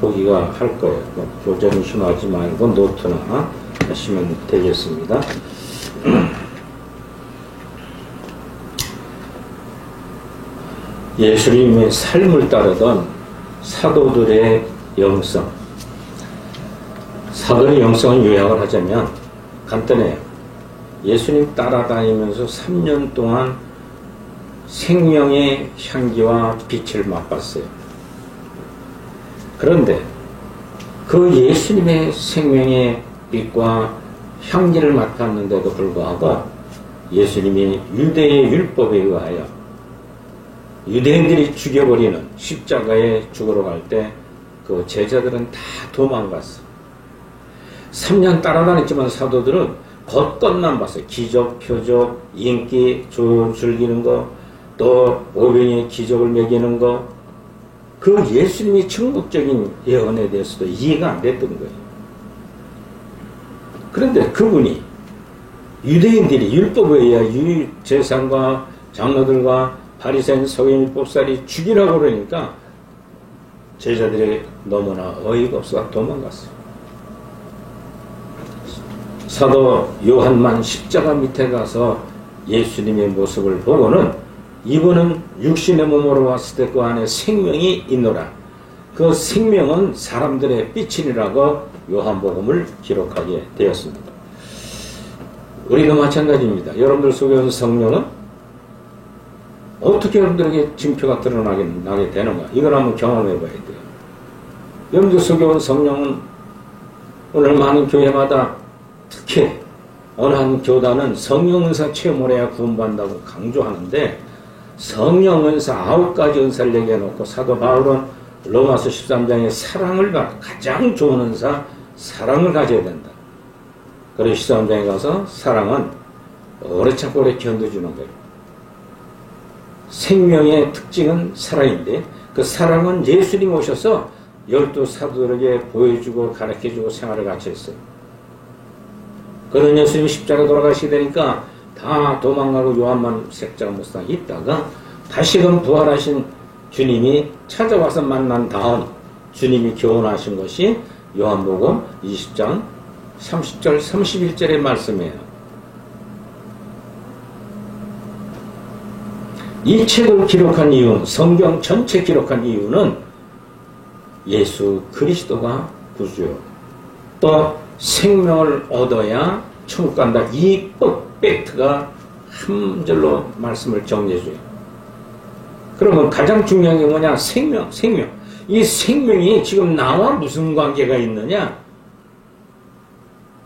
보기가 할 거예요. 교재는 신호하지 말고 노트나 하시면 되겠습니다. 예수님의 삶을 따르던 사도들의 영성. 사도의 영성을 요약을 하자면 간단해요. 예수님 따라다니면서 3년 동안 생명의 향기와 빛을 맛봤어요. 그런데 그 예수님의 생명의 빛과 향기를 맡았는데도 불구하고 예수님이 유대의 율법에 의하여 유대인들이 죽여버리는 십자가에 죽으러 갈 때 그 제자들은 다 도망갔어. 3년 따라다녔지만 사도들은 겉것만 봤어요. 기적, 표적, 인기, 즐기는 거, 또 오병이의 기적을 먹이는 거, 그 예수님이 천국적인 예언에 대해서도 이해가 안 됐던 거예요. 그런데 그분이 유대인들이 율법에 의해 제사장과 장로들과 바리새인 서기관 법사들이 죽이라고 그러니까 제자들이 너무나 어이가 없어 도망갔어요. 사도 요한만 십자가 밑에 가서 예수님의 모습을 보고는 이분은 육신의 몸으로 왔을 때 그 안에 생명이 있노라. 그 생명은 사람들의 빛이라고 요한복음을 기록하게 되었습니다. 우리도 마찬가지입니다. 여러분들 속에 온 성령은 어떻게 여러분들에게 징표가 드러나게 되는가? 이걸 한번 경험해 봐야 돼요. 여러분들 속에 온 성령은 오늘 많은 교회마다 특히 어느 한 교단은 성령은사 체험을 해야 구원받는다고 강조하는데 성령은사 9가지 은사를 얘기해놓고 사도 바울은 로마서 13장에 사랑을 가장 좋은 은사 사랑을 가져야 된다. 그래서 13장에 가서 사랑은 오래 참고 오래 견뎌주는 거예요. 생명의 특징은 사랑인데 그 사랑은 예수님 오셔서 12사도들에게 보여주고 가르쳐주고 생활을 같이 했어요. 그런 예수님이 십자가 돌아가시게 되니까 다 도망가고 요한만 색자가 못상 있다가 다시금 부활하신 주님이 찾아와서 만난 다음 주님이 교훈하신 것이 요한복음 20장 30절 31절의 말씀이에요. 이 책을 기록한 이유는 성경 전체 기록한 이유는 예수 그리스도가 구주요. 또 생명을 얻어야 천국 간다. 이 팩트가 한 절로 말씀을 정리해줘요. 그러면 가장 중요한 게 뭐냐? 생명. 이 생명이 지금 나와 무슨 관계가 있느냐?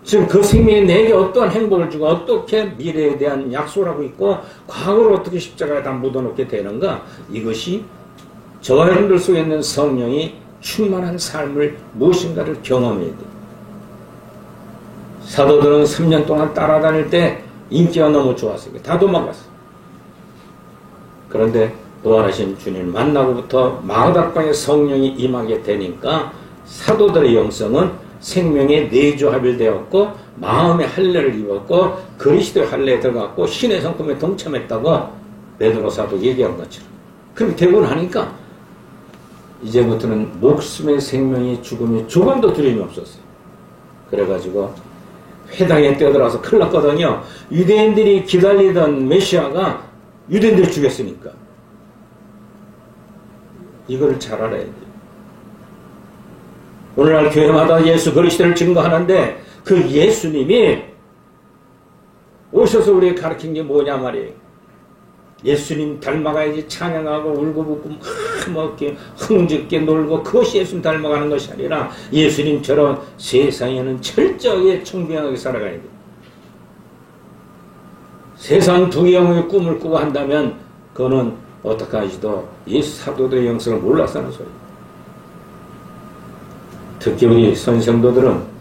지금 그 생명이 내게 어떠한 행복을 주고 어떻게 미래에 대한 약속을 하고 있고 과거를 어떻게 십자가에다 묻어놓게 되는가? 이것이 저와 여러분들 속에 있는 성령이 충만한 삶을 무엇인가를 경험해야 돼요. 사도들은 3년 동안 따라다닐 때 인기가 너무 좋았어요. 다 도망갔어요. 그런데 부활하신 주님 만나고부터 마가다락방에 성령이 임하게 되니까 사도들의 영성은 생명에 내조합일되었고 마음의 할례를 입었고 그리스도의 할례에 들어갔고 신의 성품에 동참했다고 베드로 사도 얘기한 것처럼 그렇게 되고 나니까 이제부터는 목숨의 생명이 죽음이 조금도 두려움이 없었어요. 그래가지고 회당에 뛰어들어서 큰일 났거든요. 유대인들이 기다리던 메시아가 유대인들이 죽였으니까 이거를 잘 알아야 돼요. 오늘날 교회마다 예수 그리스도를 증거하는데 그 예수님이 오셔서 우리에게 가르친 게 뭐냐 말이에요. 예수님 닮아가야지 찬양하고 울고붓고 뭐 이렇게 흥죽게 놀고 그것이 예수님 닮아가는 것이 아니라 예수님처럼 세상에는 철저하게 청빙하게 살아가야 돼요. 세상 두개형의 꿈을 꾸고 한다면 그거는 어떻게 하지도 예수 사도들의 영성을 몰라서 하는 소리예요. 특히 우리 선생도들은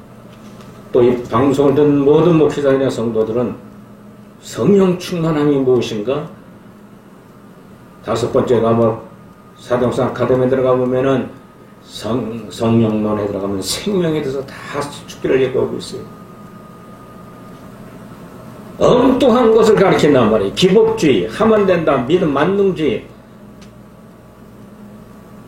또 이 방송을 듣는 모든 목회자이나 성도들은 성령 충만함이 무엇인가? 5번째 과목 사도행전 아카데미에 들어가 보면은 성령론에 들어가면 생명에 대해서 다 축기를 얘기하고 있어요. 엉뚱한 것을 가르친단 말이에요. 기복주의, 하면 된다, 믿음 만능주의.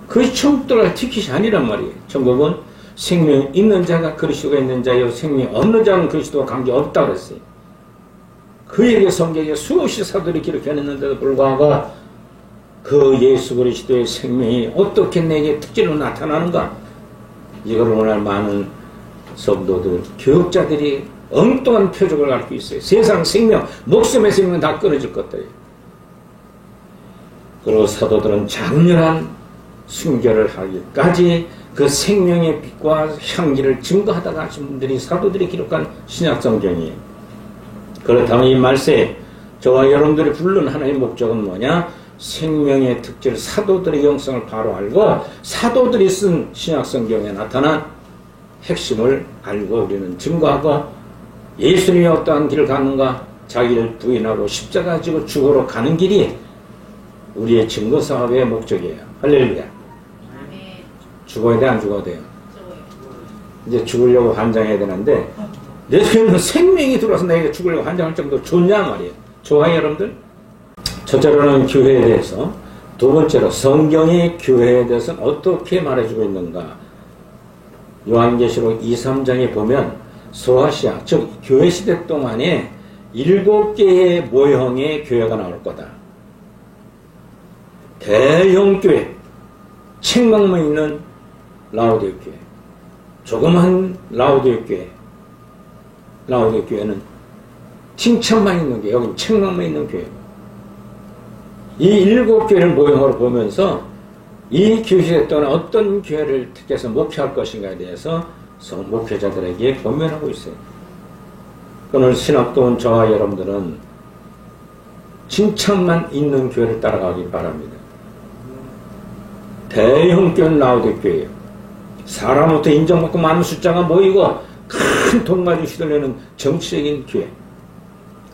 그것이 천국 들어갈 티켓이 아니란 말이에요. 천국은 생명이 있는 자가 그리스도가 있는 자요 생명이 없는 자는 그리스도와 관계없다 그랬어요. 그에게 성경에 수없이 사도들이 기록해냈는데도 불구하고 그 예수 그리스도의 생명이 어떻게 내게 특징으로 나타나는가? 이걸 오늘 많은 성도들, 교육자들이 엉뚱한 표적을 갖고 있어요. 세상 생명, 목숨의 생명은 다 끊어질 것들이에요. 그리고 사도들은 장렬한 순결을 하기까지 그 생명의 빛과 향기를 증거하다가 하신 분들이 사도들이 기록한 신약성경이에요. 그렇다면 이 말세에 저와 여러분들이 부른 하나님의 목적은 뭐냐? 생명의 특질, 사도들의 영성을 바로 알고 사도들이 쓴 신약성경에 나타난 핵심을 알고 우리는 증거하고 예수님이 어떠한 길을 가는가? 자기를 부인하고 십자가 지고 죽으러 가는 길이 우리의 증거사업의 목적이에요. 할렐루야. 죽어야 돼, 안 죽어야 돼요? 이제 죽으려고 환장해야 되는데 내 속에는 생명이 들어와서 내게 죽으려고 환장할 정도로 좋냐 말이에요. 좋아요, 여러분들? 첫째로는 교회에 대해서, 두 번째로 성경이 교회에 대해서는 어떻게 말해주고 있는가. 요한계시록 2, 3장에 보면 소아시아, 즉 교회 시대 동안에 7개의 모형의 교회가 나올 거다. 대형 교회, 책망만 있는 라오디게 교회, 조그만 라오디게 교회, 라오디게 교회는 칭찬만 있는 교회, 여기는 책망만 있는 교회. 이 7교회를 모형으로 보면서 이 교회 또한 어떤 교회를 택해서 목회할 것인가에 대해서 목회자들에게 권면하고 있어요. 오늘 신학도 온 저와 여러분들은 칭찬만 있는 교회를 따라가기 바랍니다. 대형 교회는 라오디게 교회예요. 사람부터 인정받고 많은 숫자가 모이고 큰 돈 가지고 휘둘리는 정치적인 교회.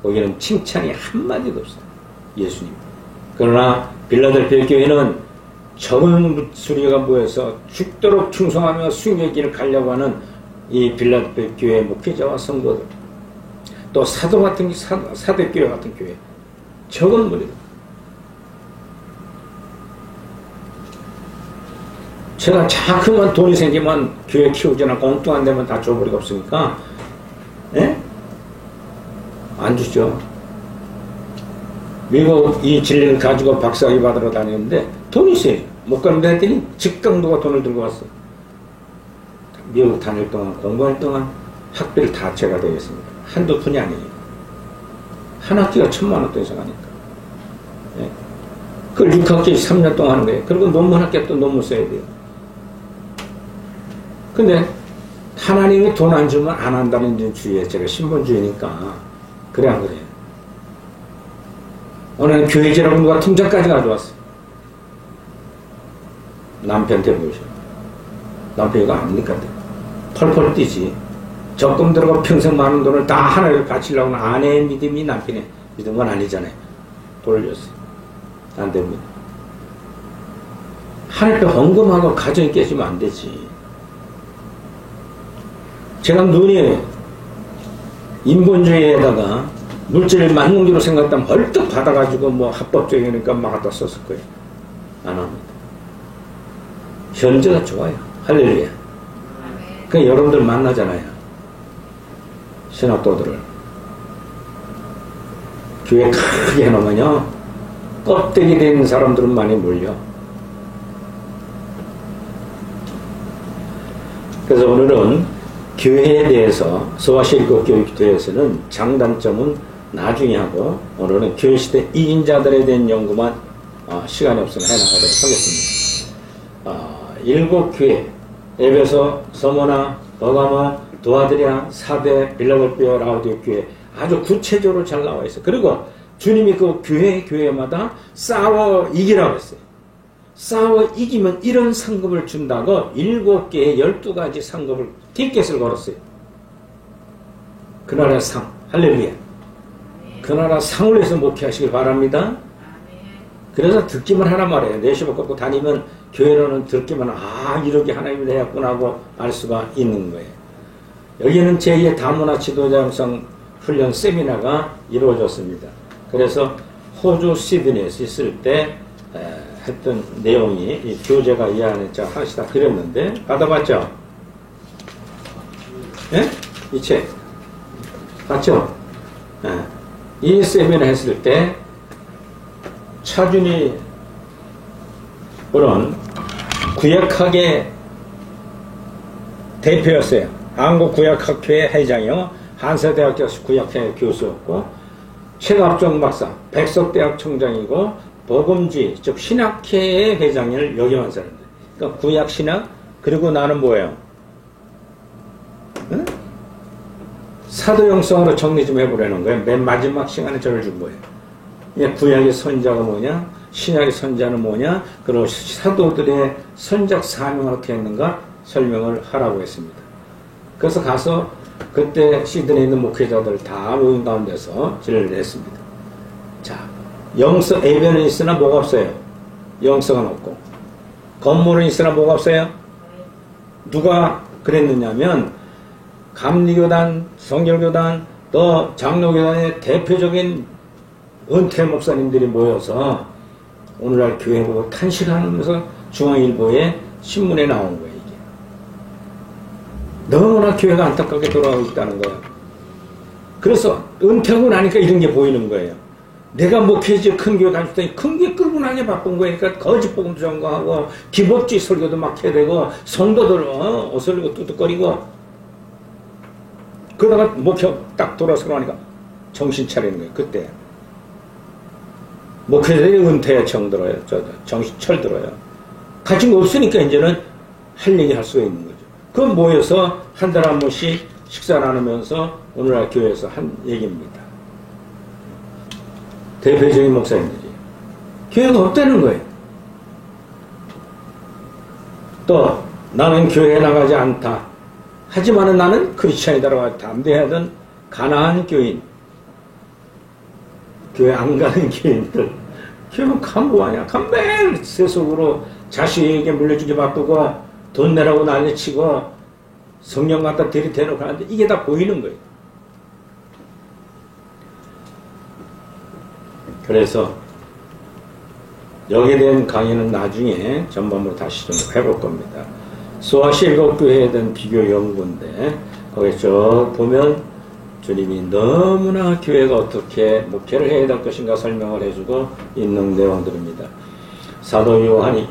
거기는 칭찬이 한마디도 없어요. 예수님. 그러나 빌라델피아 교회는 적은 수리가 모여서 죽도록 충성하며 순교의 길을 가려고 하는 이 빌라델피아 교회 목회자와 성도들, 또 사도 같은 사대교회 같은 교회, 적은 무리들. 제가 자꾸만 돈이 생기면 교회 키우지 않고 엉뚱한 데만 다 줘버리고 없으니까, 예? 안 주죠. 미국 이 진리를 가지고 박사학위 받으러 다니는데 돈이 있어요. 못 가는데 했더니 직강도가 돈을 들고 왔어. 미국 다닐 동안, 공부할 동안 학비를 다 제가 되겠습니다. 한두 푼이 아니에요. 한 학기가 1,000만 원 더 이상 하니까. 예? 그걸 6학기 3년 동안 하는 거예요. 그리고 논문 학기 또 논문 써야 돼요. 근데 하나님이 돈 안 주면 안 한다는 주의에 제가 신본주의니까 그래 안 그래요? 오늘 교회지라고 누가 통장까지 가져왔어. 남편한테 보셔. 남편이 이거 압니까? 펄펄 뛰지. 적금 들어가 평생 많은 돈을 다 하나님께 바치려고 하는 아내의 믿음이 남편의 믿음은 아니잖아요. 돌렸어. 안 됩니다. 하나님께 헌금하고 가정이 깨지면 안 되지. 제가 눈이 인본주의에다가 물질을 만능주로 생각했다면 벌떡 받아가지고 뭐 합법적이니까 막 갖다 썼을 거예요. 안 합니다. 현재가 좋아요. 할렐루야. 그러니까 여러분들 만나잖아요. 신학도들을. 교회 크게 해놓으면요. 껍데기 된 사람들은 많이 몰려. 그래서 오늘은 교회에 대해서 소아시일국 교육대회에서는 장단점은 나중에 하고 오늘은 교회시대 2인자들에 대한 연구만 시간이 없으면 해나가도록 하겠습니다. 7교회 에베소, 서모나, 버가모, 도아드리아, 사대, 빌라델피아, 라오디게 교회 아주 구체적으로 잘 나와 있어요. 그리고 주님이 그 교회마다 싸워 이기라고 했어요. 싸워 이기면 이런 상급을 준다고 7개의 12가지 상급을 티켓을 걸었어요. 그 나라 상, 할렐루야. 그 나라 상을 위해서 목회하시길 바랍니다. 그래서 듣기만 하란 말이에요. 내시복 걷고 다니면 교회로는 듣기만 이렇게 하나님이 내었구나 하고 알 수가 있는 거예요. 여기는 제2의 다문화 지도자 양성 훈련 세미나가 이루어졌습니다. 그래서 호주 시드니에서 있을 때 했던 내용이 이 교재가 이 안에 하나씩 다 그렸는데 받아봤죠? 예? 이 책 봤죠? 예. 이 세미나 했을 때 차준이 그런 구역학의 대표였어요. 한국구역학회 회장이요. 한세대학교 구역회 교수였고 최갑종 박사 백석대학 총장이고 복음지 즉 신학회의 회장을 역임한 사람들. 그러니까 구약신학 그리고 나는 뭐예요? 응? 사도형성으로 정리 좀 해보려는 거예요. 맨 마지막 시간에 저를 준 거예요. 구약의 선자가 뭐냐? 신약의 선자는 뭐냐? 그리고 사도들의 선작 사명을 어떻게 했는가? 설명을 하라고 했습니다. 그래서 가서 그때 시드니에 있는 목회자들 다 모인 가운데서 진료를 했습니다. 자, 영성, 에베는 있으나 뭐가 없어요? 영성은 없고. 건물은 있으나 뭐가 없어요? 누가 그랬느냐면 감리교단, 성결교단, 또 장로교단의 대표적인 은퇴 목사님들이 모여서 오늘날 교회 보고 탄식하면서 중앙일보에 신문에 나온 거예요. 이게 너무나 교회가 안타깝게 돌아가고 있다는 거예요. 그래서 은퇴하고 나니까 이런 게 보이는 거예요. 내가 목회지 큰 교회 다녔더니 큰 교회 끌고 나게 바쁜 거예요. 그러니까 거짓 복음 전공하고 기복주의 설교도 막 해야 되고 성도들 어슬리고 뚜둑거리고 그러다가 목회 딱 돌아서 나니까 정신 차리는 거예요. 그때 목회자들이 은퇴에 정들어요. 정신 철들어요. 가진 거 없으니까 이제는 할 얘기 할 수가 있는 거죠. 그럼 모여서 한 달에 한 번씩 식사 나누면서 오늘날 교회에서 한 얘기입니다. 대표적인 목사님들이 교회가 없다는 거예요. 또 나는 교회에 나가지 않다. 하지만 나는 크리스찬이다라고 담대하던 가난한 교인, 교회 안 가는 교인들, 교회는 간 뭐하냐? 간 매일 세속으로 자식에게 물려주기 바쁘고 돈 내라고 난리치고 성령 갖다 들이대놓고 하는데 이게 다 보이는 거예요. 그래서 여기에 대한 강의는 나중에 전반부로 다시 좀 해볼 겁니다. 수아시 일곱교회에 대한 비교 연구인데 거기 쭉 보면 주님이 너무나 교회가 어떻게 목회를 해야 될 것인가 설명을 해주고 있는 내용들입니다. 사도 요한이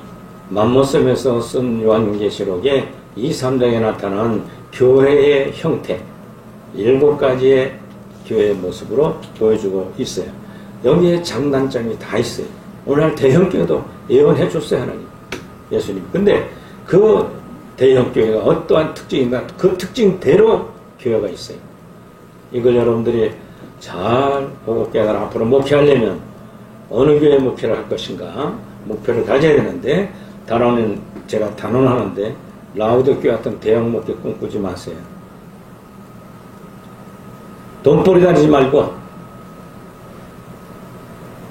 맘모섬에서 쓴 요한계시록에 이 3장에 나타난 교회의 형태 7가지의 교회의 모습으로 보여주고 있어요. 여기에 장단점이 다 있어요. 오늘 대형교회도 예언해 줬어요. 하나님 예수님. 근데 그 대형교회가 어떠한 특징인가 그 특징대로 교회가 있어요. 이걸 여러분들이 잘 보고 깨달아 앞으로 목회하려면 어느 교회 목회를 할 것인가 목표를 가져야 되는데 단언은 제가 단언하는데 라우드교회 같은 대형 목회 꿈꾸지 마세요. 돈벌이 다니지 말고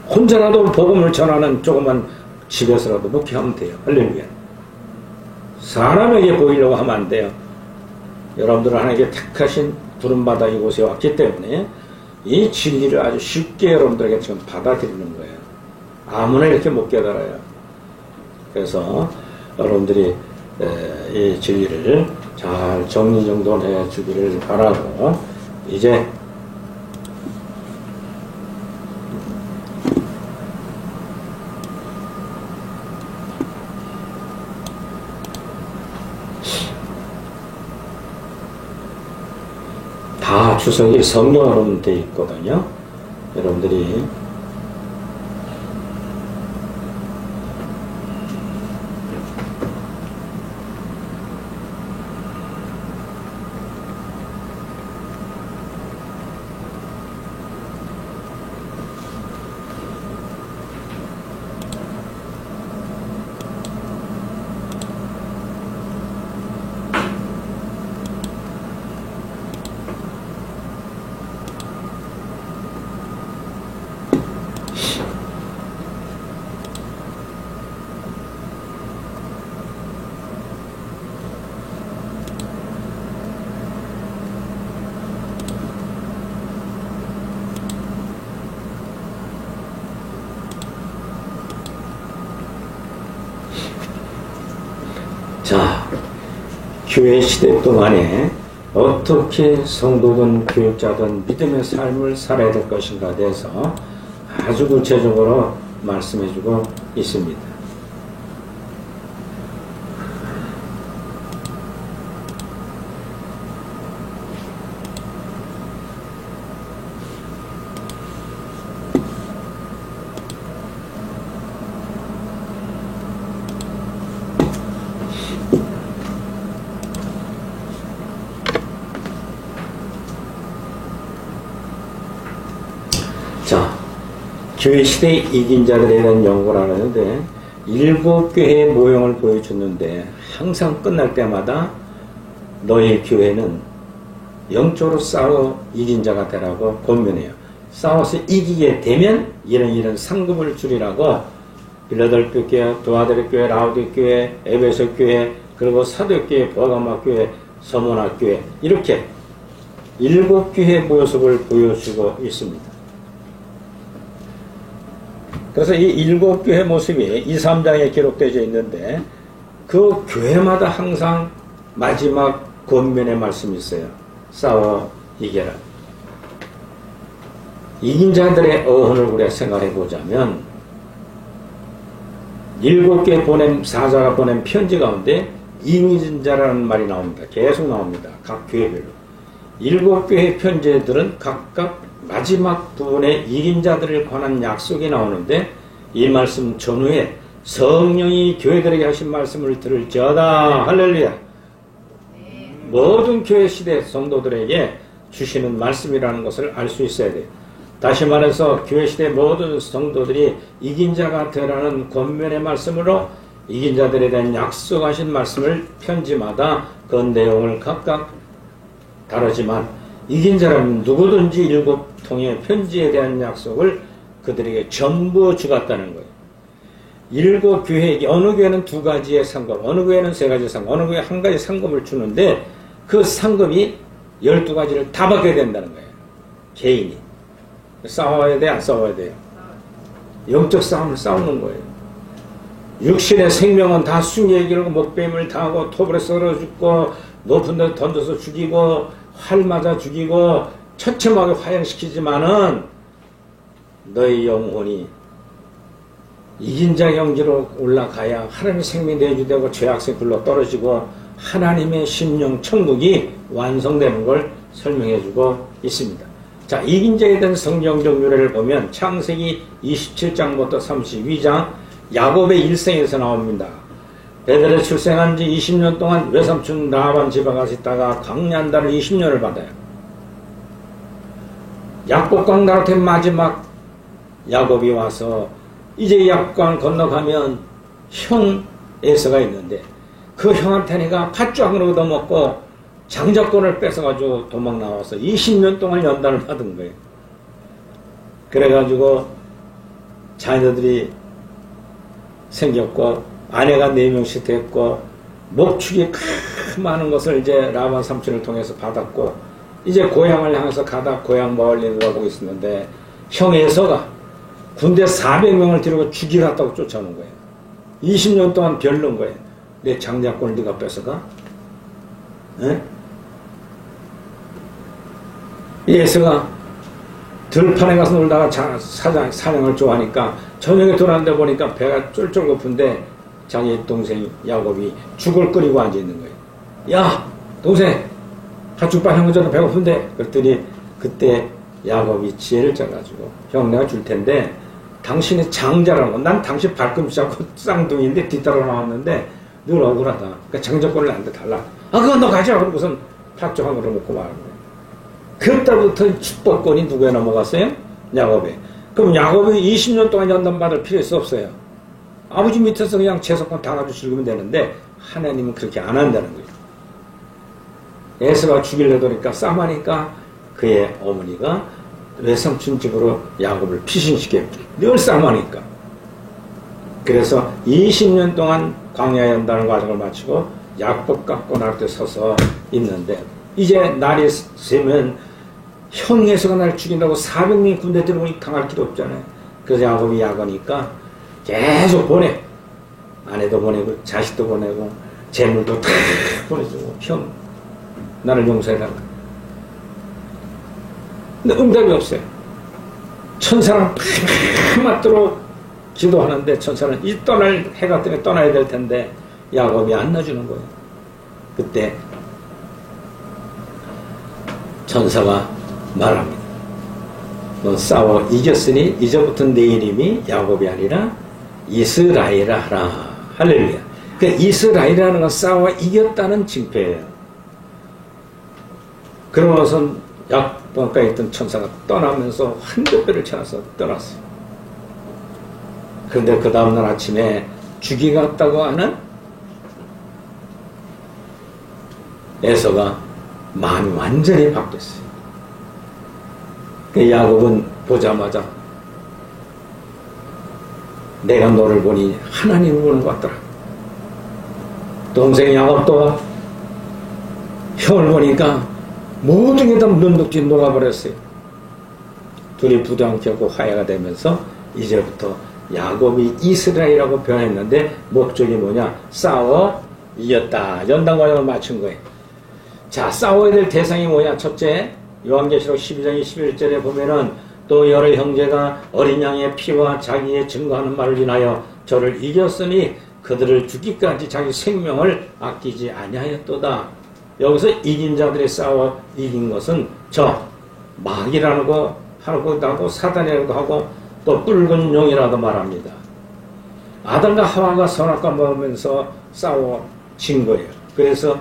혼자라도 복음을 전하는 조그만 집에서라도 목회하면 돼요. 할렐루야. 사람에게 보이려고 하면 안 돼요. 여러분들은 하나님께 택하신 부름받아 이곳에 왔기 때문에 이 진리를 아주 쉽게 여러분들에게 지금 받아들이는 거예요. 아무나 이렇게 못 깨달아요. 그래서 여러분들이 이 진리를 잘 정리정돈해 주기를 바라고 이제 다 주석이 성경으로 되어 있거든요. 여러분들이 교회 시대 동안에 어떻게 성도든 교육자든 믿음의 삶을 살아야 될 것인가에 대해서 아주 구체적으로 말씀해주고 있습니다. 자, 교회 시대의 이긴 자들에 대한 연구를 하는데 7교회의 모형을 보여줬는데 항상 끝날 때마다 너희 교회는 영적으로 싸워 이긴 자가 되라고 권면해요. 싸워서 이기게 되면 이런 상급을 주리라고 빌라델피아 교회, 도아델 교회, 라우디 교회, 에베소 교회, 그리고 사도 교회, 버가마 교회, 서문화 교회 이렇게 7교회의 모습을 보여주고 있습니다. 그래서 이 7교회 모습이 2, 3장에 기록되어 있는데 그 교회마다 항상 마지막 권면의 말씀이 있어요. 싸워 이겨라. 이긴 자들의 어원을 우리가 생각해 보자면 7교회 보낸 사자가 보낸 편지 가운데 이긴 자라는 말이 나옵니다. 계속 나옵니다. 각 교회별로. 7교회 편지들은 각각 마지막 부분에 이긴 자들을 관한 약속이 나오는데 이 말씀 전후에 성령이 교회들에게 하신 말씀을 들을지어다. 할렐루야. 모든 교회 시대 성도들에게 주시는 말씀이라는 것을 알 수 있어야 돼요. 다시 말해서 교회 시대 모든 성도들이 이긴 자가 되라는 권면의 말씀으로 이긴 자들에 대한 약속하신 말씀을 편지마다 그 내용을 각각 다르지만 이긴 자라면 누구든지 7통의 편지에 대한 약속을 그들에게 전부 주갔다는 거예요. 7교회에게 어느 교회는 2가지의 상급, 어느 교회는 3가지의 상급, 어느 교회 1가지 상급을 주는데 그 상급이 12가지를 다 받게 된다는 거예요. 개인이. 싸워야 돼, 안 싸워야 돼요? 영적 싸움을 싸우는 거예요. 육신의 생명은 다 숭례에 기르고 목뱀을 당하고 톱으로 썰어 죽고 높은 데 던져서 죽이고 활 맞아 죽이고 처참하게 화형시키지만은 너희 영혼이 이긴 자 경지로 올라가야 하나님의 생명이 내주되고 죄악세 굴러 떨어지고 하나님의 심령 천국이 완성되는 걸 설명해주고 있습니다. 자, 이긴 자에 대한 성경적 유래를 보면 창세기 27장부터 32장 야곱의 일생에서 나옵니다. 베델에 출생한 지 20년 동안 외삼촌 라반 집에 가서 있다가 광야한다를 20년을 받아요. 약복강 나라의 마지막 야곱이 와서 이제 약복강 건너가면 형 에서가 있는데 그 형한테니까 팥죽을 얻어먹고 장자권을 뺏어가지고 도망 나와서 20년 동안 연단을 받은 거예요. 그래가지고 자녀들이 생겼고 아내가 4명씩 됐고 목축이 많은 것을 이제 라반 삼촌을 통해서 받았고 이제 고향을 향해서 가다 고향 멀리 가고 있었는데 형 에서가 군대 400명을 데리고 죽이겠다고 쫓아오는 거예요. 20년 동안 별론 거예요. 내 장자권을 네가 뺏어가? 에? 이 에서가 들판에 가서 놀다가 사냥을 좋아하니까 저녁에 돌아오는데 보니까 배가 쫄쫄 고픈데 자기 동생 야곱이 죽을 끓이고 앉아있는 거예요. 야 동생 팥죽밥 한 거잖아 배고픈데. 그랬더니 그때 야곱이 지혜를 짜가지고 형 내가 줄 텐데 당신이 장자라는 거 난 당신 발꿈치 잡고 쌍둥이인데 뒤따라 나왔는데 늘 억울하다. 그러니까 장자권을 나한테 달라. 아 그건 너 가져와. 그럼 무슨 팥죽 한 그릇 먹고 말하는 거예요. 그때부터 축복권이 누구에 넘어갔어요? 야곱에. 그럼 야곱이 20년 동안 연단받을 필요 없어요. 아버지 밑에서 그냥 채석권 다 가지고 즐기면 되는데 하나님은 그렇게 안 한다는 거예요. 에서가 죽이려고 하니까 싸움하니까 그의 어머니가 외삼촌 집으로 야곱을 피신시켜요. 늘 싸움하니까. 그래서 20년 동안 광야 연단의 과정을 마치고 약복 갖고 나올 때 서서 있는데 이제 날이 새면 형 에서가 날 죽인다고 400명이 군대 들어오니 당할 길도 없잖아요. 그래서 야곱이 약하니까 계속 보내. 아내도 보내고 자식도 보내고 재물도 다 보내주고 형 나를 용서해달라. 근데 응답이 없어요. 천사랑 팍 맞도록 기도하는데 천사는 이 떠날 해가 뜨면 떠나야 될 텐데 야곱이 안 놔주는 거예요. 그때 천사가 말합니다. 넌 싸워 이겼으니 이제부터 내 이름이 야곱이 아니라 이스라엘이라 하라. 할렐루야. 그 이스라엘이라는 건 싸워 이겼다는 징표예요. 그러고선 약방가에 있던 천사가 떠나면서 한둣배를 쳐서 떠났어요. 그런데 그 다음날 아침에 죽이갔다고 하는 에서가 마음이 완전히 바뀌었어요. 그 야곱은 보자마자 내가 너를 보니 하나님을 보는 것 같더라. 동생 야곱도 형을 보니까 모든 게 다 눈독지 녹아버렸어요. 둘이 부둥켜고 화해가 되면서 이제부터 야곱이 이스라엘이라고 표현했는데 목적이 뭐냐? 싸워 이겼다. 연단 과정을 맞춘 거예요. 자, 싸워야 될 대상이 뭐냐? 첫째, 요한계시록 12장 21절에 보면은 또 여러 형제가 어린 양의 피와 자기의 증거하는 말을 인하여 저를 이겼으니 그들을 죽기까지 자기 생명을 아끼지 아니하였도다. 여기서 이긴 자들이 싸워 이긴 것은 저 마귀라는 거 하고도 하고 사단이라고도 하고 또 붉은 용이라도 말합니다. 아담과 하와가 선악과 먹으면서 싸워 진 거예요. 그래서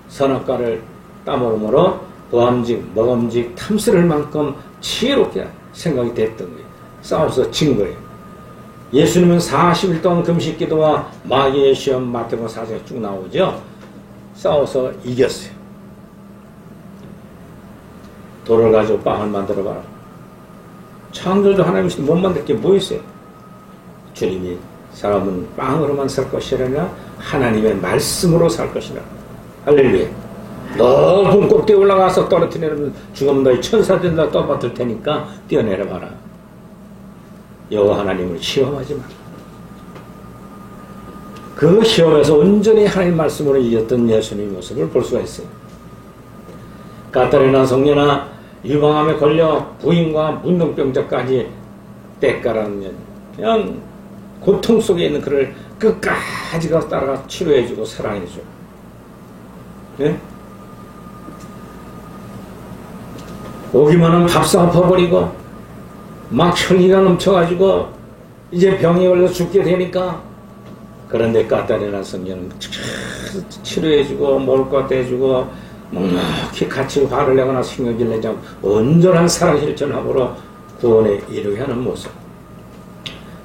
선악과를 따먹음으로 보암직, 먹음직, 탐스를 만큼 지혜롭게 생각이 됐던 거예요. 싸워서 진 거예요. 예수님은 40일 동안 금식기도와 마귀의 시험 마태복음 4장에 쭉 나오죠. 싸워서 이겼어요. 돌을 가지고 빵을 만들어봐라. 창조주 하나님이 못 만들 게 뭐 있어요? 주님이 사람은 빵으로만 살 것이라냐 하나님의 말씀으로 살 것이라. 할렐루야. 높은 꼭대기에 올라가서 떨어뜨리면 죽으면 너희 천사들 다 떠받들 테니까 뛰어내려봐라. 여호와 하나님을 시험하지 마라. 그 시험에서 온전히 하나님 말씀으로 이겼던 예수님의 모습을 볼 수가 있어요. 가다레나 성녀나 유방암에 걸려 부인과 문둥병자까지 때깔하는 그냥 고통 속에 있는 그를 끝까지 가서 따라가 치료해주고 사랑해줘. 네? 오기만 하면 밥상 엎어버리고 막 혈기가 넘쳐가지고 이제 병이 걸려 죽게 되니까 그런데 가다레나 성녀는 치료해주고 먹을 것 해주고 넉넉히 같이 화를 내거나 생각을 내지 않고 온전한 사랑 실천함으로 구원에 이르게 하는 모습.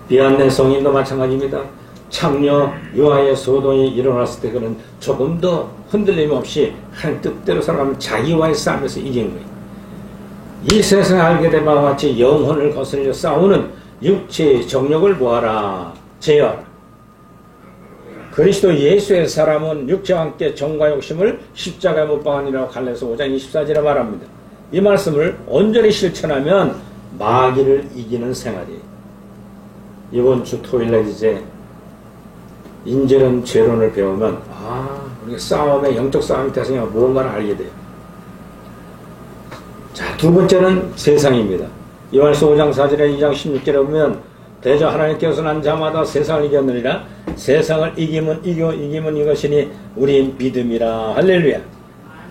비안된 성인도 마찬가지입니다. 창녀 유아의 소동이 일어났을 때 그는 조금 더 흔들림 없이 하나님 뜻대로 살아가면 자기와의 싸움에서 이긴 거예요. 이 세상에 알게 된 바와 같이 영혼을 거슬려 싸우는 육체의 정욕을 모아라, 제어하라. 그리스도 예수의 사람은 육체와 함께 정과 욕심을 십자가에 못 박으니라고 갈라디아서 5장 24절에 말합니다. 이 말씀을 온전히 실천하면 마귀를 이기는 생활이에요. 이번 주 토요일날 이제 인재론 죄론을 배우면 우리가 싸움의 영적 싸움이 대상이 무언가를 알게 돼요. 자, 두 번째는 세상입니다. 요한서 5장 4절에 2장 16절에 보면 대저 하나님께서 난 자마다 세상을 이겼느니라. 세상을 이기면 이것이니 우리 믿음이라. 할렐루야.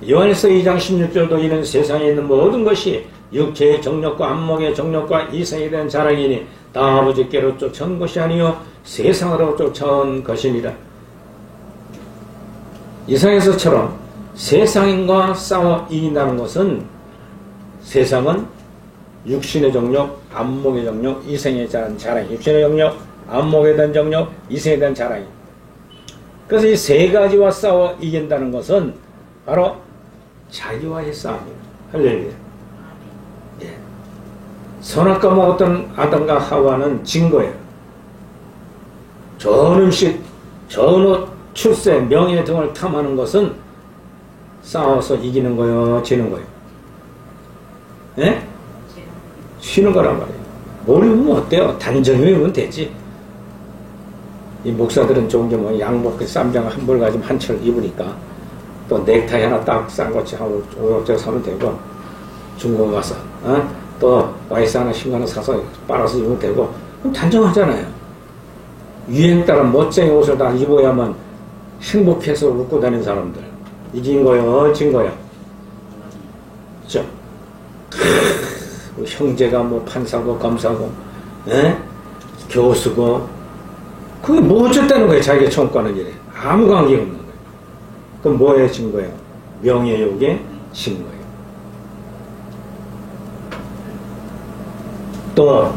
요한서 2장 16절도 이는 세상에 있는 모든 것이 육체의 정욕과 안목의 정욕과 이생에 대한 자랑이니 다 아버지께로 쫓아온 것이 아니요 세상으로 쫓아온 것이니라. 이상에서처럼 세상과 싸워 이긴다는 것은 세상은 육신의 정욕, 안목의 정욕, 이생에 대한 자랑. 육신의 정욕, 안목에 대한 정욕, 이생에 대한 자랑이. 그래서 이 세 가지와 싸워 이긴다는 것은 바로 자기와의 싸움이에요. 할렐루야. 예. 선악과 먹었던 아담과 하와는 진 거예요. 좋은 음식, 좋은 옷, 출세, 명예 등을 탐하는 것은 싸워서 이기는 거예요, 지는 거예요. 예? 쉬는 거란 말이에요. 모르면 어때요? 단정히 외우면 되지. 이 목사들은 좋은 게 뭐 양복 쌈장 한 벌 가지고 한 철 입으니까 또 넥타이 하나 딱 싼거치 하고 오락저락 사면 되고 중국 가서 또 와이스 하나 신고 하나 사서 빨아서 입으면 되고 그럼 단정하잖아요. 유행 따라 멋쟁이 옷을 다 입어야만 행복해서 웃고 다니는 사람들 이긴 거요 진 거요. 그죠? 형제가 뭐 판사고 검사고 교수고 그게 뭐 어쨌다는 거예요. 자기가 처음 가는 일에 아무 관계가 없는 거예요. 그럼 뭐에 진 거예요? 명예욕에 진 거예요. 또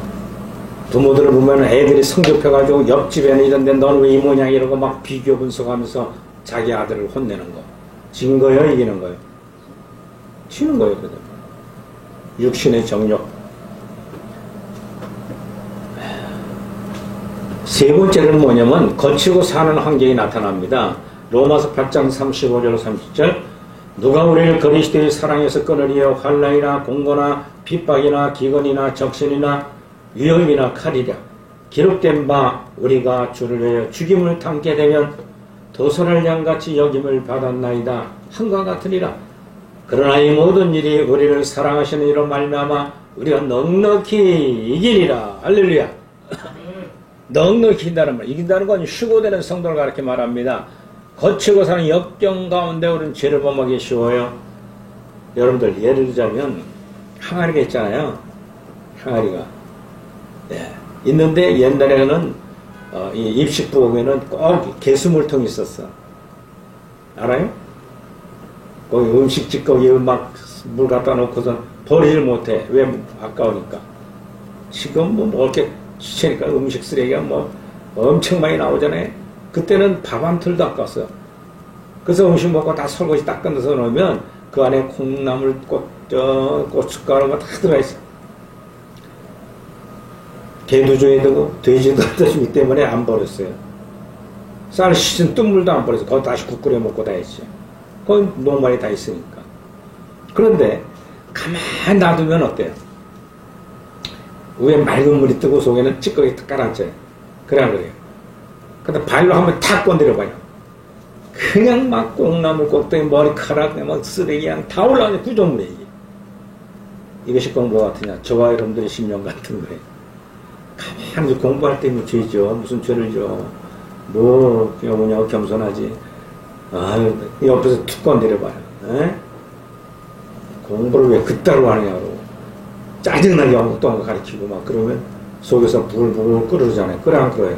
부모들을 보면 애들이 성적해가지고 옆집에는 이런데 넌 왜 이 모양 이러고 막 비교 분석하면서 자기 아들을 혼내는 거. 진 거예요? 이기는 거예요? 지는 거예요. 그래도. 육신의 정욕. 세 번째는 뭐냐면 거치고 사는 환경이 나타납니다. 로마서 8장 35절 30절 누가 우리를 그리스도의 사랑에서 끊으리여 환난이나 공고나 핍박이나 기근이나 적신이나 위험이나 칼이랴 기록된 바 우리가 주를 위하여 죽임을 당게 되면 도선할 양같이 여김을 받았나이다 한과 같으니라. 그러나 이 모든 일이 우리를 사랑하시는 이로 말미암아 우리가 넉넉히 이기리라. 할렐루야. 넉넉히 이긴다는 말. 이긴다는 건 휴고되는 성도를 가르쳐 말합니다. 거치고 사는 역경 가운데 우리는 죄를 범하기 쉬워요. 여러분들 예를 들자면 항아리가 있잖아요. 항아리가 있는데 옛날에는 이 입식부엌에는 꼭 개수물통이 있었어. 알아요? 거기 음식집 거기에 막 물 갖다 놓고서 버리질 못해. 왜? 아까우니까. 지금 뭐 먹을 게 지치니까 음식 쓰레기가 뭐 엄청 많이 나오잖아요. 그때는 밥 한 틀도 아까웠어요. 그래서 음식 먹고 다 설거지 딱 끝내서 놓으면 그 안에 콩나물, 고춧가루 뭐 다 들어있어. 개도 줘야 되고 돼지도 갖다 주기 때문에 안 버렸어요. 쌀 씻은 뜬물도 안 버렸어요. 거기 다시 국 끓여 먹고 다 했지. 거기 녹말이 다 있으니까. 그런데 가만히 놔두면 어때요? 위에 맑은 물이 뜨고 속에는 찌꺼기 깔아앉아요. 그래 안 그래요? 근데 발로 한번 탁 건드려봐요. 그냥 막 콩나물, 꼭대기, 머리카락, 막 쓰레기 그냥 다 올라가는 구조물이에요. 이것이 공부가 같으냐? 저와 여러분들의 심령 같은 거예요. 가만히 공부할 때면 죄죠. 무슨 죄를 져. 뭐, 그냥 뭐냐고 겸손하지. 아유, 옆에서 툭 건드려봐요. 에? 공부를 왜 그따로 하느냐고. 짜증나게 하고 또 가르치고 막 그러면 속에서 부글부글 끓으잖아요. 끓어 안 끓어요?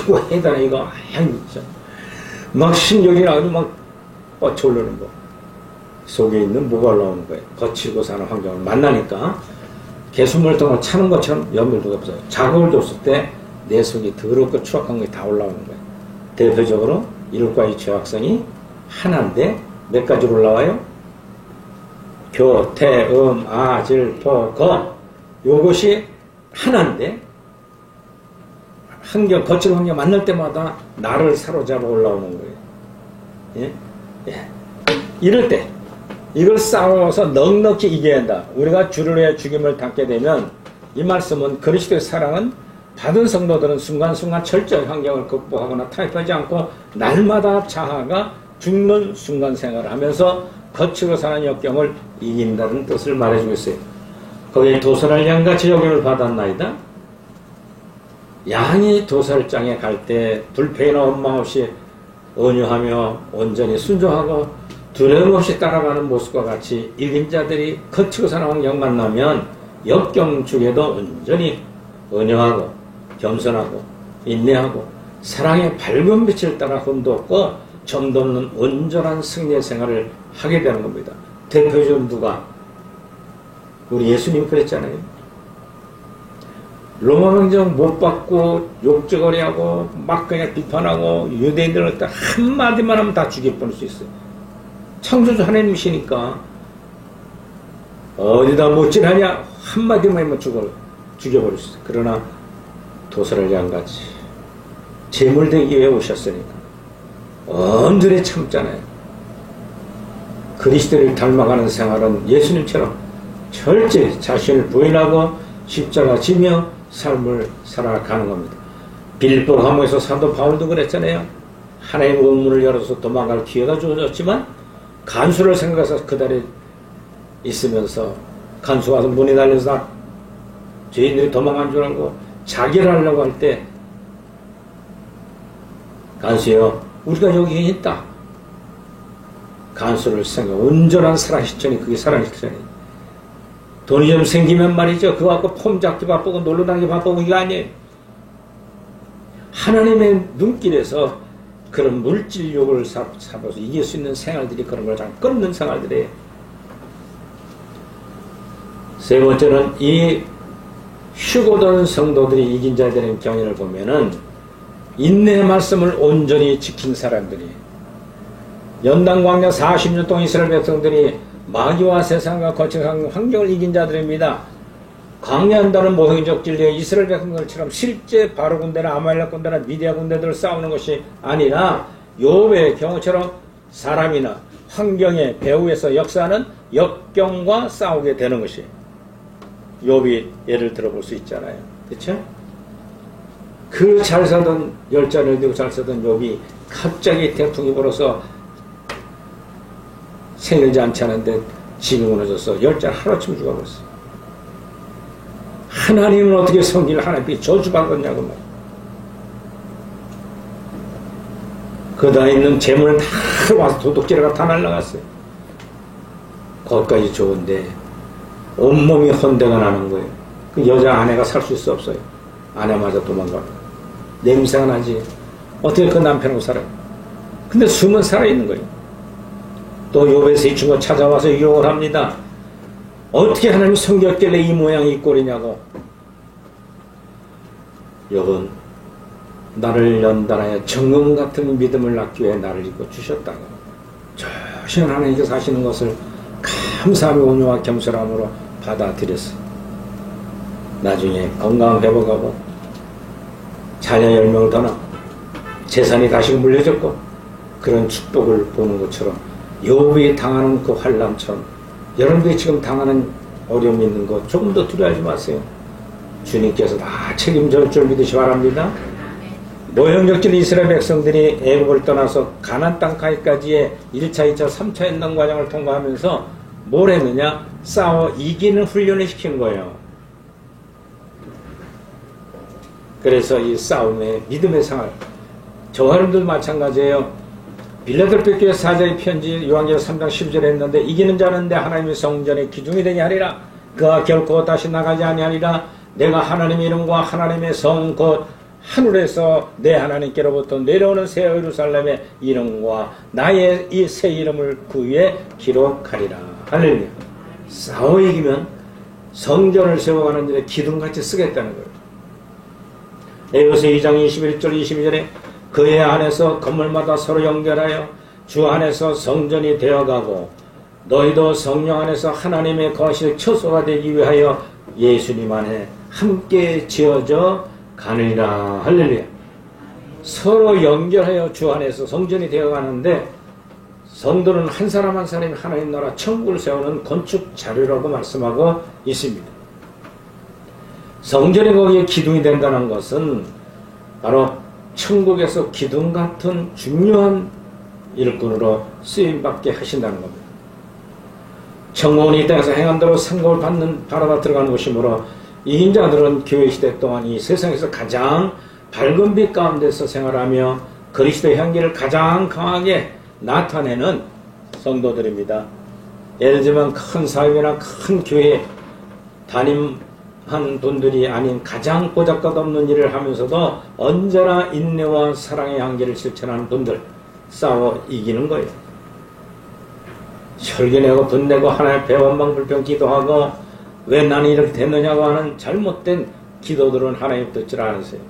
이거 해다나 이거. 아유, 진짜. 막 신경이 나가지고 막 뻗쳐오르는 거. 속에 있는 뭐가 올라오는 거예요. 거치고 사는 환경을 만나니까 개수물통을 차는 것처럼 연결도가 없어요. 자극을 줬을 때 내 속이 더럽고 추악한 게 다 올라오는 거예요. 대표적으로 일과의 죄악성이 하나인데 몇 가지로 올라와요? 교, 태, 아, 질, 포, 거. 요것이 하나인데 환경, 거칠 환경 만날 때마다 나를 사로잡아 올라오는 거예요. 예? 예. 이럴 때 이걸 싸워서 넉넉히 이겨야 한다. 우리가 주를 위해 죽임을 당게 되면 이 말씀은 그리스도의 사랑은 받은 성도들은 순간순간 철저히 환경을 극복하거나 타협하지 않고 날마다 자아가 죽는 순간 생활을 하면서 거치고 사는 역경을 이긴다는 뜻을 말해주고 있어요. 거기에 도살할 양같이 여김을 받았나이다. 양이 도살장에 갈 때 불평이나 원망 없이 온유하며 온전히 순종하고 두려움 없이 따라가는 모습과 같이 이긴 자들이 거치고 사는 환경 만나면 역경 중에도 온전히 온유하고 겸손하고 인내하고 사랑의 밝은 빛을 따라 흠도 없고 점도 없는 온전한 승리의 생활을 하게 되는 겁니다. 대표적으로 누가? 우리 예수님 그랬잖아요. 로마 병정 못 받고 욕적거리하고 막 그냥 비판하고 유대인들을 한마디만 하면 다 죽여버릴 수 있어요. 창조주 하나님이시니까 어디다 못질하냐 한마디만 하면 죽여버릴 수 있어요. 그러나 도살할 양같이 제물되기 위해 오셨으니까 온전히 참잖아요. 그리스도를 닮아가는 생활은 예수님처럼 철저히 자신을 부인하고 십자가 지며 삶을 살아가는 겁니다. 빌립보 감옥에서 사도 바울도 그랬잖아요. 하나님의 문을 열어서 도망갈 기회가 주어졌지만 간수를 생각해서 그달에 있으면서 간수 와서 문이 달려서 죄인들이 도망간 줄 알고 자기를 하려고 할 때 간수여 우리가 여기 있다. 간수를 생각 온전한 사랑 실천이 그게 사랑 실천이 돈이 좀 생기면 말이죠. 그거 갖고 폼 잡기 바쁘고 놀러 다니기 바쁘고 이거 아니에요. 하나님의 눈길에서 그런 물질욕을 잡아서 이길 수 있는 생활들이 그런 걸 잘 끊는 생활들이에요. 세 번째는 이 휴고되는 성도들이 이긴 자들의 경연을 보면은 인내의 말씀을 온전히 지킨 사람들이 연단 광야 40년 동안 이스라엘 백성들이 마귀와 세상과 거친 환경을 이긴 자들입니다. 광야한다는 모형적 진리의 이스라엘 백성들처럼 실제 바로 군대나 아말렉 군대나 미디아 군대들 싸우는 것이 아니라 욥의 경우처럼 사람이나 환경의 배후에서 역사하는 역경과 싸우게 되는 것이 욥이 예를 들어볼 수 있잖아요. 그렇죠? 그 잘 살던 열자를 들고 잘 살던 욥이 갑자기 태풍이 불어서 생일지 않지 않은데 집이 무너져서 열자 하루아침 죽어버렸어. 하나님은 어떻게 성기를 하나님께 저주받았냐고 말이야. 그다 있는 재물은 다 와서 도둑질하가 다 날라갔어요. 거기까지 좋은데 온몸이 헌대가 나는 거예요. 그 여자 아내가 살 수 없어요. 아내마저 도망가고 냄새가 나지. 어떻게 그 남편하고 살아요? 근데 숨은 살아있는 거예요. 또 욥에서 이 친구가 찾아와서 유혹을 합니다. 어떻게 하나님이 성겼길래 이 모양이 이 꼴이냐고. 욥은 나를 연단하여 정금 같은 믿음을 낳기 위해 나를 입고 주셨다고. 조신 하나님께 사시는 것을 감사하며 온유와 겸손함으로 받아들였어. 나중에 건강 회복하고 자녀 10명을 더 낳고 재산이 다시 물려졌고 그런 축복을 보는 것처럼 욥이 당하는 그 환난처럼 여러분들이 지금 당하는 어려움이 있는 것 조금 더 두려워하지 마세요. 주님께서 다 책임질 줄 믿으시 바랍니다. 모형적인 이스라엘 백성들이 애굽을 떠나서 가나안 땅까지의 1차, 2차, 3차 연단 과정을 통과하면서 뭘 했느냐? 싸워 이기는 훈련을 시킨 거예요. 그래서 이 싸움의 믿음의 생활 저와 여러분들 마찬가지예요. 빌라델피아 교회 사자의 편지 요한계시록 3장 12절에 했는데 이기는 자는 내 하나님의 성전의 기둥이 되게 하리라. 그가 결코 다시 나가지 아니하리라. 내가 하나님의 이름과 하나님의 성 곧 하늘에서 내 하나님께로부터 내려오는 새 예루살렘의 이름과 나의 이 새 이름을 그 위에 기록하리라. 할렐루야. 싸워 이기면 성전을 세워가는 일에 기둥같이 쓰겠다는 거예요. 에베소 2장 21절 22절에 그의 안에서 건물마다 서로 연결하여 주 안에서 성전이 되어가고 너희도 성령 안에서 하나님의 거실 처소가 되기 위하여 예수님 안에 함께 지어져 가느니라. 할렐루야. 서로 연결하여 주 안에서 성전이 되어가는데 성도는 한 사람 한 사람이 하나님 나라 천국을 세우는 건축 자료라고 말씀하고 있습니다. 성전이 거기에 기둥이 된다는 것은 바로 천국에서 기둥 같은 중요한 일꾼으로 쓰임받게 하신다는 겁니다. 천국은 이 땅에서 행한 대로 상급을 받아 들어가는 것이므로 이인자들은 교회 시대 동안 이 세상에서 가장 밝은 빛 가운데서 생활하며 그리스도의 향기를 가장 강하게 나타내는 성도들입니다. 예를 들면 큰 사회나 큰 교회 담임한 분들이 아닌 가장 보잘것없는 일을 하면서도 언제나 인내와 사랑의 향기를 실천하는 분들 싸워 이기는 거예요. 혈기내고 분내고 하나님 배원방 불평 기도하고 왜 나는 이렇게 됐느냐고 하는 잘못된 기도들은 하나님 듣질 않으세요.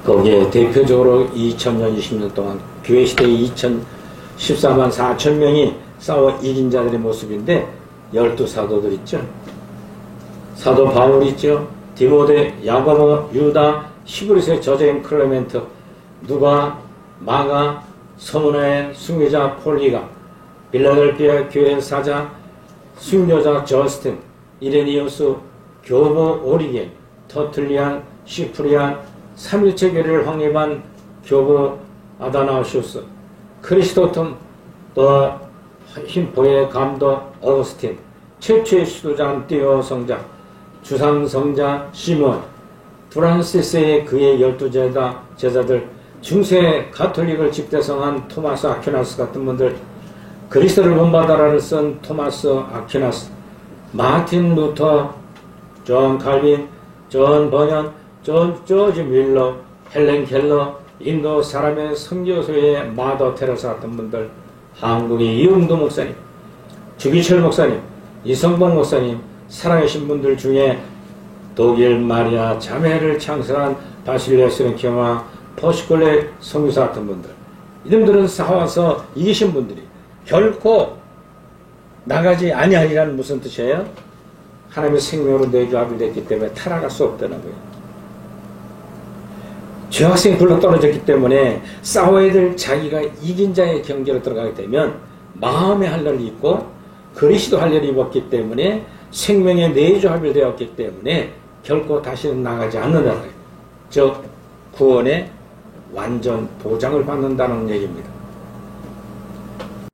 거기에 대표적으로 2000년, 20년 동안 교회 시대의 14만 4천 명이 싸워 이긴 자들의 모습인데 12사도들 있죠. 사도 바울 있죠. 디모데, 야고보, 유다, 히브리서의 저자인 클레멘트, 누가, 마가, 서문화의 순교자 폴리가, 빌라델피아 교회 사자, 순교자 저스틴, 이레니우스, 교보 오리겐, 터틀리안, 시프리안, 삼일체 교리를 확립한 교보 아다나우시우스, 크리스토톰, 또 힘포의 감독 어거스틴, 최초의 수도장 띠오 성자, 주상 성자 시몬, 프란시스의 그의 12 제자들, 중세 가톨릭을 집대성한 토마스 아퀴나스 같은 분들, 그리스도를 본받아라를 쓴 토마스 아퀴나스, 마틴 루터, 존 칼빈, 존 버년, 존 조지 밀러, 헬렌 켈러, 인도 사람의 선교소의 마더 테레사 같은 분들, 한국의 이웅도 목사님, 주기철 목사님, 이성봉 목사님, 살아계신 분들 중에 독일 마리아 자매를 창설한 바실리아 스랭키와 포시콜레 선교사 같은 분들, 이름들은 싸워서 이기신 분들이 결코 나가지 아니하리라는 무슨 뜻이에요? 하나님의 생명으로 내조합이 됐기 때문에 타락할 수 없다는 거예요. 죄학생이 굴러 떨어졌기 때문에 싸워야 될 자기가 이긴 자의 경계로 들어가게 되면 마음의 할례를 입고 그리스도 할례를 입었기 때문에 생명의 내조합이 되었기 때문에 결코 다시는 나가지 않는다는 거예요. 즉 구원의 완전 보장을 받는다는 얘기입니다.